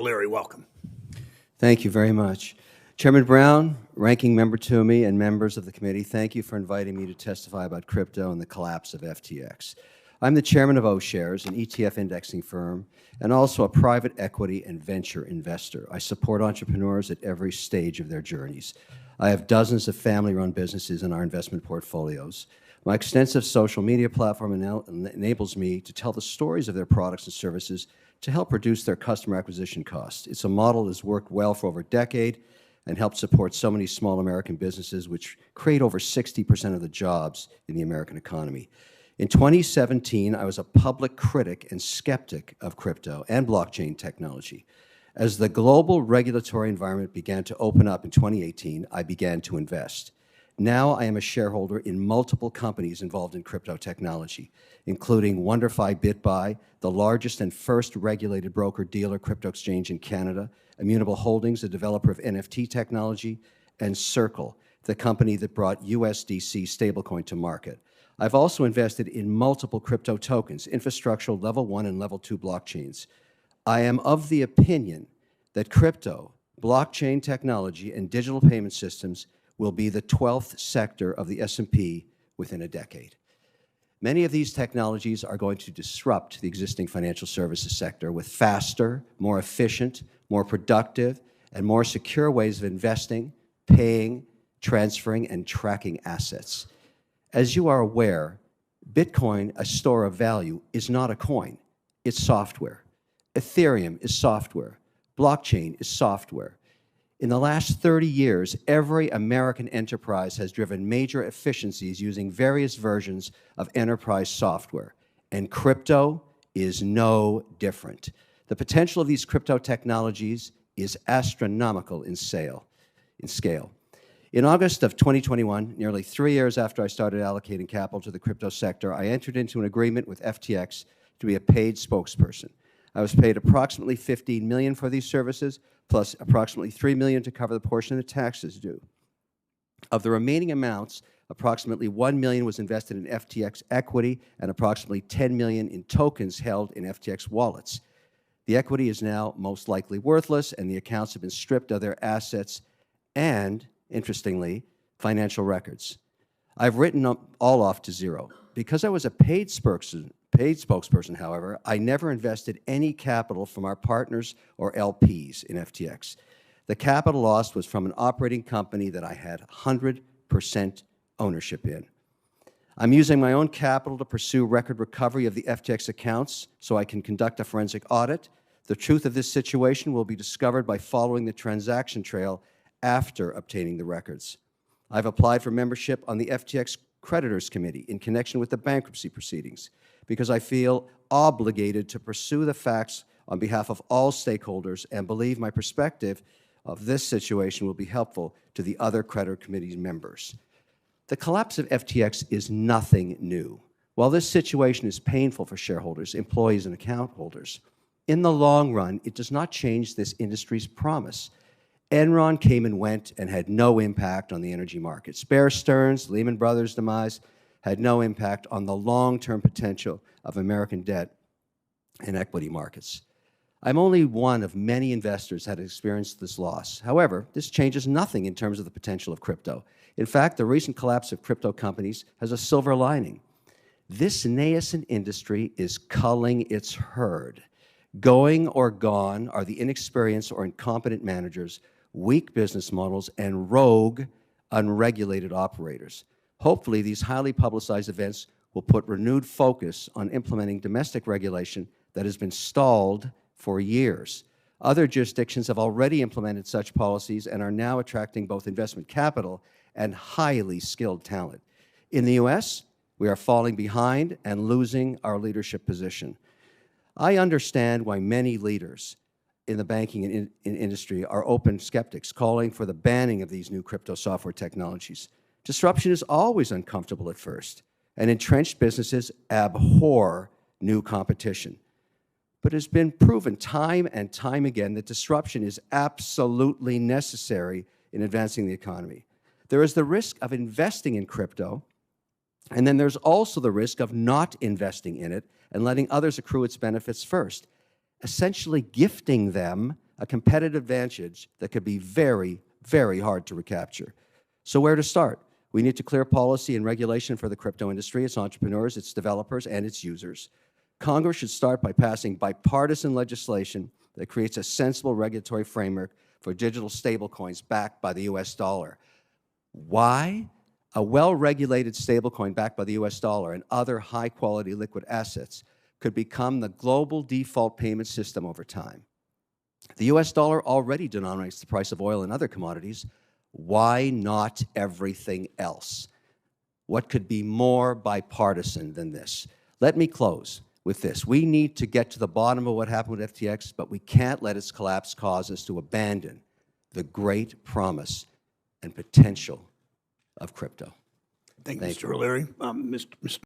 Larry, welcome. Thank you very much. Chairman Brown, Ranking Member Toomey, and members of the committee, thank you for inviting me to testify about crypto and the collapse of FTX. I'm the chairman of O-Shares, an ETF indexing firm, and also a private equity and venture investor. I support entrepreneurs at every stage of their journeys. I have dozens of family-run businesses in our investment portfolios. My extensive social media platform enables me to tell the stories of their products and services to help reduce their customer acquisition costs. It's a model that has worked well for over a decade and helped support so many small American businesses, which create over 60% of the jobs in the American economy. In 2017, I was a public critic and skeptic of crypto and blockchain technology. As the global regulatory environment began to open up in 2018, I began to invest. Now I am a shareholder in multiple companies involved in crypto technology, including WonderFi BitBuy, the largest and first regulated broker-dealer crypto exchange in Canada, Immutable Holdings, a developer of NFT technology, and Circle, the company that brought USDC stablecoin to market. I've also invested in multiple crypto tokens, infrastructural level 1 and level 2 blockchains. I am of the opinion that crypto, blockchain technology, and digital payment systems will be the 12th sector of the S&P within a decade. Many of these technologies are going to disrupt the existing financial services sector with faster, more efficient, more productive, and more secure ways of investing, paying, transferring, and tracking assets. As you are aware, Bitcoin, a store of value, is not a coin. It's software. Ethereum is software. Blockchain is software. In the last 30 years, every American enterprise has driven major efficiencies using various versions of enterprise software, and crypto is no different. The potential of these crypto technologies is astronomical in scale. In August of 2021, nearly 3 years after I started allocating capital to the crypto sector, I entered into an agreement with FTX to be a paid spokesperson. I was paid approximately $15 million for these services, plus approximately $3 million to cover the portion of the taxes due. Of the remaining amounts, approximately $1 million was invested in FTX equity and approximately $10 million in tokens held in FTX wallets. The equity is now most likely worthless, and the accounts have been stripped of their assets and, interestingly, financial records. I've written all off to zero. Because I was a paid spokesperson, however, I never invested any capital from our partners or LPs in FTX. The capital lost was from an operating company that I had 100% ownership in. I'm using my own capital to pursue record recovery of the FTX accounts so I can conduct a forensic audit. The truth of this situation will be discovered by following the transaction trail after obtaining the records. I've applied for membership on the FTX Creditors Committee in connection with the bankruptcy proceedings because I feel obligated to pursue the facts on behalf of all stakeholders and believe my perspective of this situation will be helpful to the other creditor committee members. The collapse of FTX is nothing new. While this situation is painful for shareholders, employees, and account holders, in the long run, it does not change this industry's promise. Enron came and went and had no impact on the energy markets. Bear Stearns, Lehman Brothers' demise had no impact on the long-term potential of American debt and equity markets. I'm only one of many investors that have experienced this loss. However, this changes nothing in terms of the potential of crypto. In fact, the recent collapse of crypto companies has a silver lining. This nascent industry is culling its herd. Going or gone are the inexperienced or incompetent managers, weak business models, and rogue, unregulated operators. Hopefully, these highly publicized events will put renewed focus on implementing domestic regulation that has been stalled for years. Other jurisdictions have already implemented such policies and are now attracting both investment capital and highly skilled talent. In the U.S., we are falling behind and losing our leadership position. I understand why many leaders in the banking industry are open skeptics, calling for the banning of these new crypto software technologies. Disruption is always uncomfortable at first, and entrenched businesses abhor new competition. But it has been proven time and time again that disruption is absolutely necessary in advancing the economy. There is the risk of investing in crypto, and then there's also the risk of not investing in it and letting others accrue its benefits first, essentially gifting them a competitive advantage that could be very, very hard to recapture. So where to start? We need to clear policy and regulation for the crypto industry, its entrepreneurs, its developers, and its users. Congress should start by passing bipartisan legislation that creates a sensible regulatory framework for digital stablecoins backed by the U.S. dollar. Why? A well-regulated stablecoin backed by the U.S. dollar and other high-quality liquid assets could become the global default payment system over time. The U.S. dollar already denominates the price of oil and other commodities. Why not everything else? What could be more bipartisan than this? Let me close with this. We need to get to the bottom of what happened with FTX, but we can't let its collapse cause us to abandon the great promise and potential of crypto. Thank you, Mr. O'Leary. Mr.